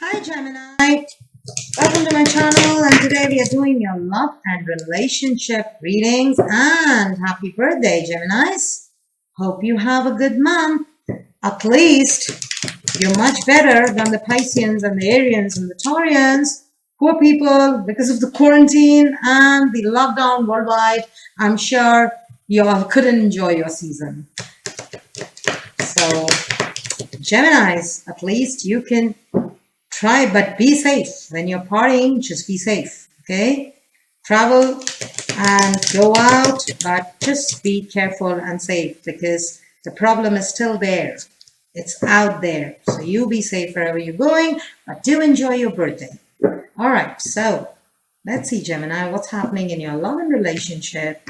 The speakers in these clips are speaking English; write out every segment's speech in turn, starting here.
Hi Gemini, welcome to my channel, and today we are doing your love and relationship readings. And happy birthday Geminis. Hope you have a good month. At least you're much better than the Pisceans and the Arians and the Taurians. Poor people, because of the quarantine and the lockdown worldwide, I'm sure you all couldn't enjoy your season. So Geminis, at least you can try, but be safe. When you're partying, just be safe, okay? Travel and go out, but just be careful and safe because the problem is still there. It's out there. So you be safe wherever you're going, but do enjoy your birthday. All right, so let's see, Gemini, what's happening in your love and relationship.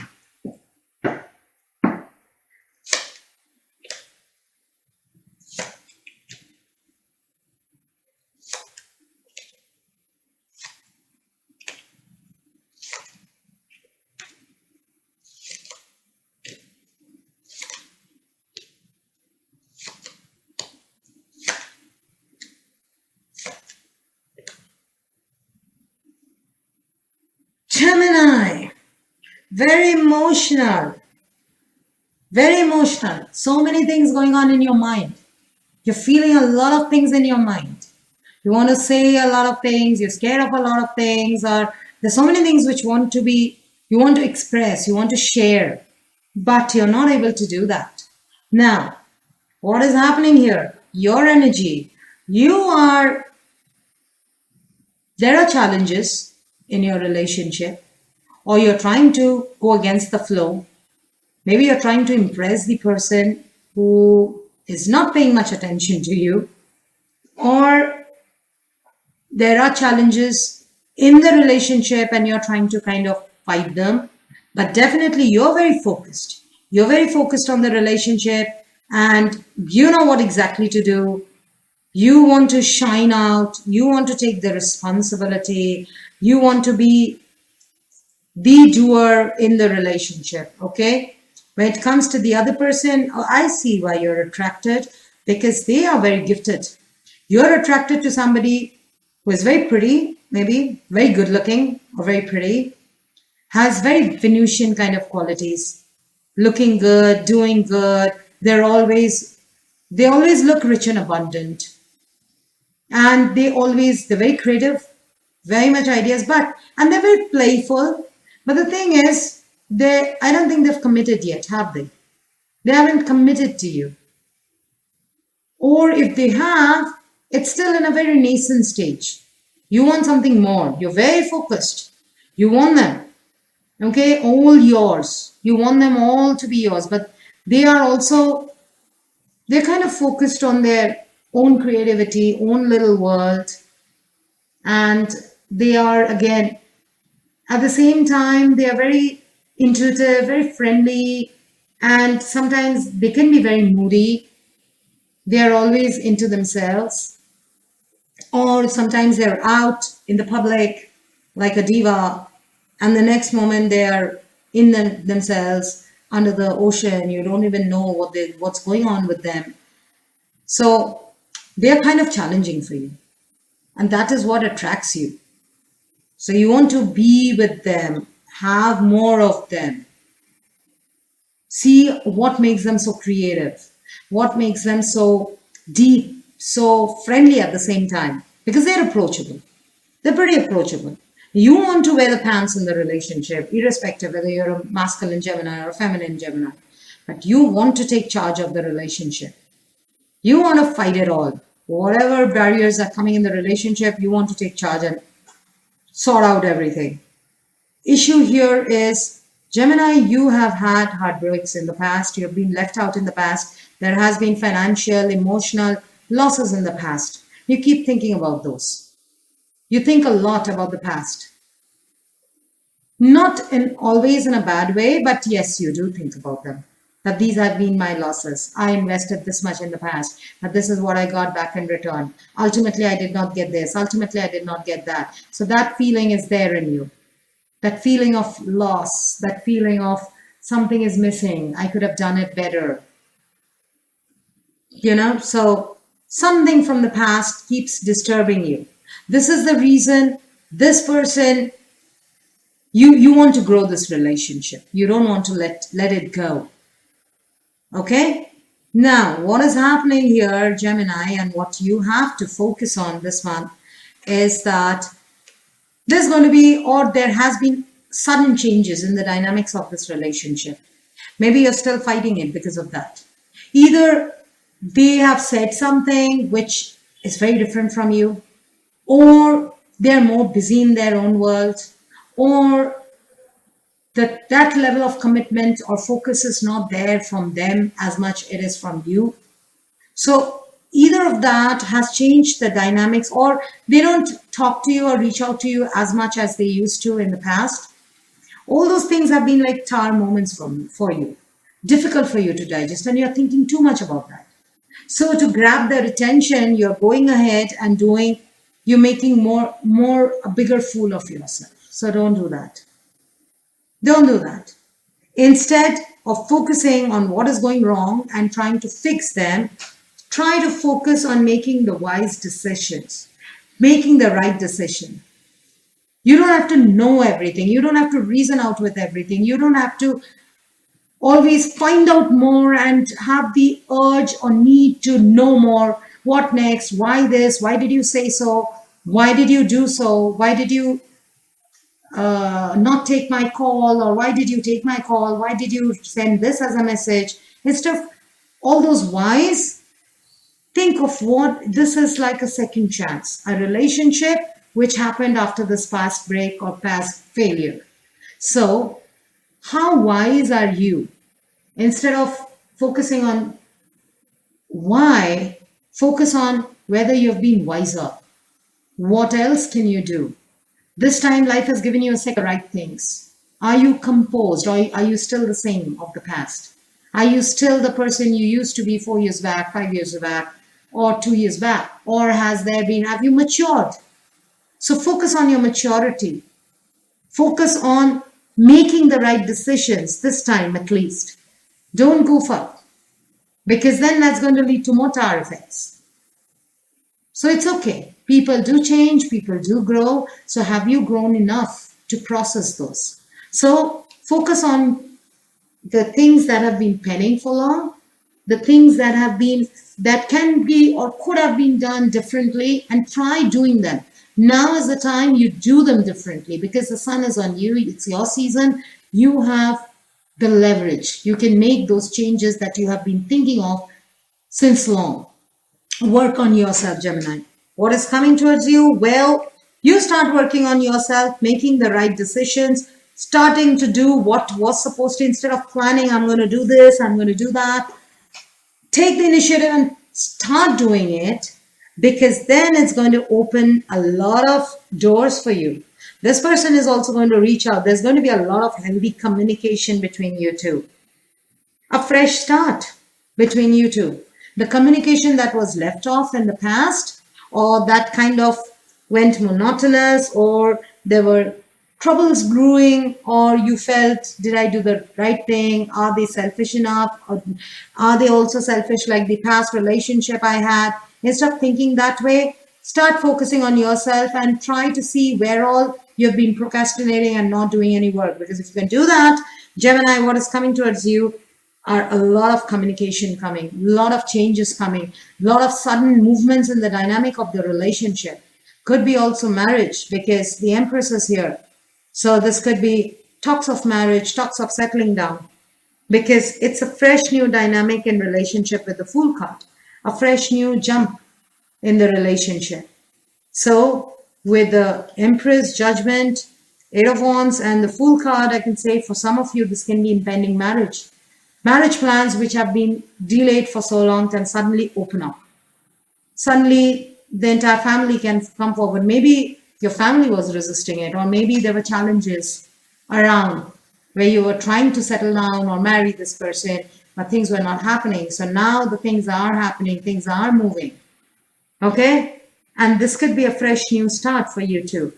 Gemini, very emotional, very emotional. So many things going on in your mind. You're feeling a lot of things in your mind. You want to say a lot of things, you're scared of a lot of things, or there's so many things which you want to express, you want to share, but you're not able to do that. Now, what is happening here? Your energy, there are challenges in your relationship, or you're trying to go against the flow. Maybe you're trying to impress the person who is not paying much attention to you, or there are challenges in the relationship and you're trying to kind of fight them. But definitely you're very focused. You're very focused on the relationship and you know what exactly to do. You want to shine out. You want to take the responsibility. You want to be the doer in the relationship. Okay. When it comes to the other person, I see why you're attracted, because they are very gifted. You're attracted to somebody who is very pretty, maybe very good looking or very pretty, has very Venusian kind of qualities, looking good, doing good. They always look rich and abundant. And they're very creative, very much ideas, and they're very playful. But the thing is, I don't think they've committed yet, have they? They haven't committed to you. Or if they have, it's still in a very nascent stage. You want something more. You're very focused. You want them. Okay, all yours. You want them all to be yours. But they're kind of focused on their own creativity, own little world. And they are, again, at the same time, they are very intuitive, very friendly, and sometimes they can be very moody. They are always into themselves, or sometimes they're out in the public like a diva, and the next moment they are in themselves under the ocean. You don't even know what's going on with them. So they're kind of challenging for you, and that is what attracts you. So you want to be with them, have more of them. See what makes them so creative, what makes them so deep, so friendly at the same time, because they're approachable. They're pretty approachable. You want to wear the pants in the relationship, irrespective whether you're a masculine Gemini or a feminine Gemini. But you want to take charge of the relationship. You want to fight it all. Whatever barriers are coming in the relationship, you want to take charge and sort out everything. Issue here is, Gemini, you have had heartbreaks in the past. You have been left out in the past. There has been financial, emotional losses in the past. You keep thinking about those. You think a lot about the past. Not always in a bad way, but yes, you do think about them. That these have been my losses. I invested this much in the past, but this is what I got back in return. Ultimately, I did not get this. Ultimately, I did not get that. So that feeling is there in you. That feeling of loss, that feeling of something is missing. I could have done it better. So Something from the past keeps disturbing you. This is the reason this person, you want to grow this relationship. You don't want to let it go. Okay? Now, what is happening here, Gemini, and what you have to focus on this month is that there's going to be, or there has been sudden changes in the dynamics of this relationship. Maybe you're still fighting it because of that. Either they have said something which is very different from you, or they're more busy in their own world, or that level of commitment or focus is not there from them as much it is from you. So either of that has changed the dynamics, or they don't talk to you or reach out to you as much as they used to in the past. All those things have been like tower moments for you, difficult for you to digest, and you're thinking too much about that. So to grab their attention, you're going ahead and you're making more a bigger fool of yourself. So don't do that. Don't do that. Instead of focusing on what is going wrong and trying to fix them, try to focus on making the wise decisions, making the right decision. You don't have to know everything. You don't have to reason out with everything. You don't have to always find out more and have the urge or need to know more. What next? Why this? Why did you say so? Why did you do so? Why did you not take my call? Or why did you take my call? Why did you send this as a message? Instead of all those whys, think of what this is like a second chance, a relationship which happened after this past break or past failure. So how wise are you? Instead of focusing on why, focus on whether you've been wiser. What else can you do? This time life has given you a second right things. Are you composed, or are you still the same of the past? Are you still the person you used to be 4 years back, 5 years back, or 2 years back? Or have you matured? So focus on your maturity. Focus on making the right decisions this time at least. Don't goof up, because then that's going to lead to more tower effects. So it's okay. People do change, people do grow. So have you grown enough to process those? So focus on the things that have been pending for long, the things that can be or could have been done differently, and try doing them. Now is the time you do them differently, because the sun is on you. It's your season. You have the leverage. You can make those changes that you have been thinking of since long. Work on yourself, Gemini. What is coming towards you? Well, you start working on yourself, making the right decisions, starting to do what was supposed to, instead of planning, I'm going to do this, I'm going to do that. Take the initiative and start doing it, because then it's going to open a lot of doors for you. This person is also going to reach out. There's going to be a lot of healthy communication between you two. A fresh start between you two. The communication that was left off in the past, or that kind of went monotonous, or there were troubles brewing, or you felt, did I do the right thing? Are they selfish enough? Or are they also selfish like the past relationship I had? Instead of thinking that way, start focusing on yourself and try to see where all you've been procrastinating and not doing any work. Because if you can do that, Gemini, what is coming towards you are a lot of communication coming, a lot of changes coming, a lot of sudden movements in the dynamic of the relationship. Could be also marriage, because the Empress is here. So this could be talks of marriage, talks of settling down, because it's a fresh new dynamic in relationship with the Fool card, a fresh new jump in the relationship. So with the Empress, Judgment, Eight of Wands, and the Fool card, I can say for some of you, this can be impending marriage. Marriage plans which have been delayed for so long can suddenly open up. Suddenly, the entire family can come forward. Maybe your family was resisting it, or maybe there were challenges around where you were trying to settle down or marry this person, but things were not happening. So now the things are happening, things are moving. Okay? And this could be a fresh new start for you too.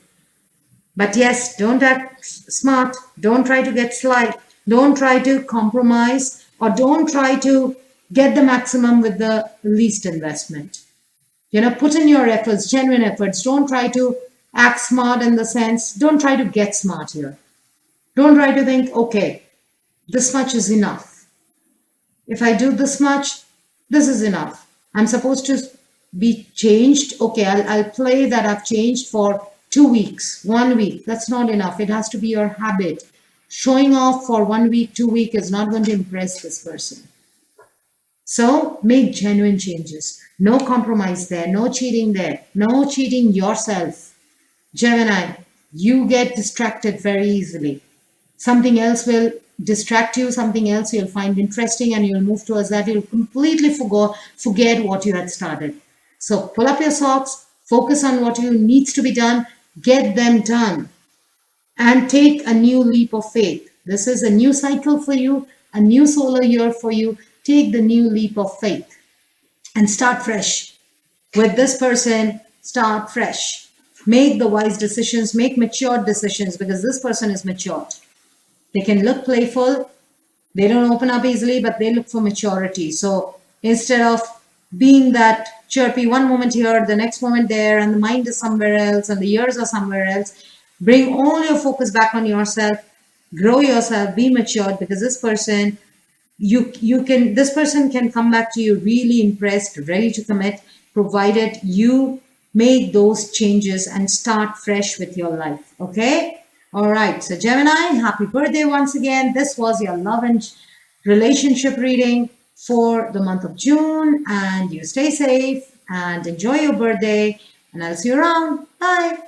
But yes, don't act smart. Don't try to get sly. Don't try to compromise, or don't try to get the maximum with the least investment. Put in your efforts, genuine efforts. Don't try to act smart in the sense, don't try to get smart here. Don't try to think, okay, this much is enough. If I do this much, this is enough. I'm supposed to be changed. Okay, I'll play that I've changed for 2 weeks, 1 week. That's not enough. It has to be your habit. Showing off for 1 week, 2 weeks is not going to impress this person. So make genuine changes. No compromise there, no cheating there, no cheating yourself. Gemini, you get distracted very easily. Something else will distract you, something else you'll find interesting, and you'll move towards that. You'll completely forget what you had started. So pull up your socks, focus on what needs to be done, get them done, and take a new leap of faith. This is a new cycle for you, a new solar year for you. Take the new leap of faith and start fresh. With this person, start fresh. Make the wise decisions, make mature decisions, because this person is matured. They can look playful. They don't open up easily, but they look for maturity. So instead of being that chirpy one moment here, the next moment there, and the mind is somewhere else, and the ears are somewhere else, bring all your focus back on yourself, grow yourself, be matured, because this person, this person can come back to you really impressed, ready to commit, provided you make those changes and start fresh with your life. Okay? All right. So Gemini, happy birthday once again. This was your love and relationship reading for the month of June, and you stay safe and enjoy your birthday, and I'll see you around. Bye.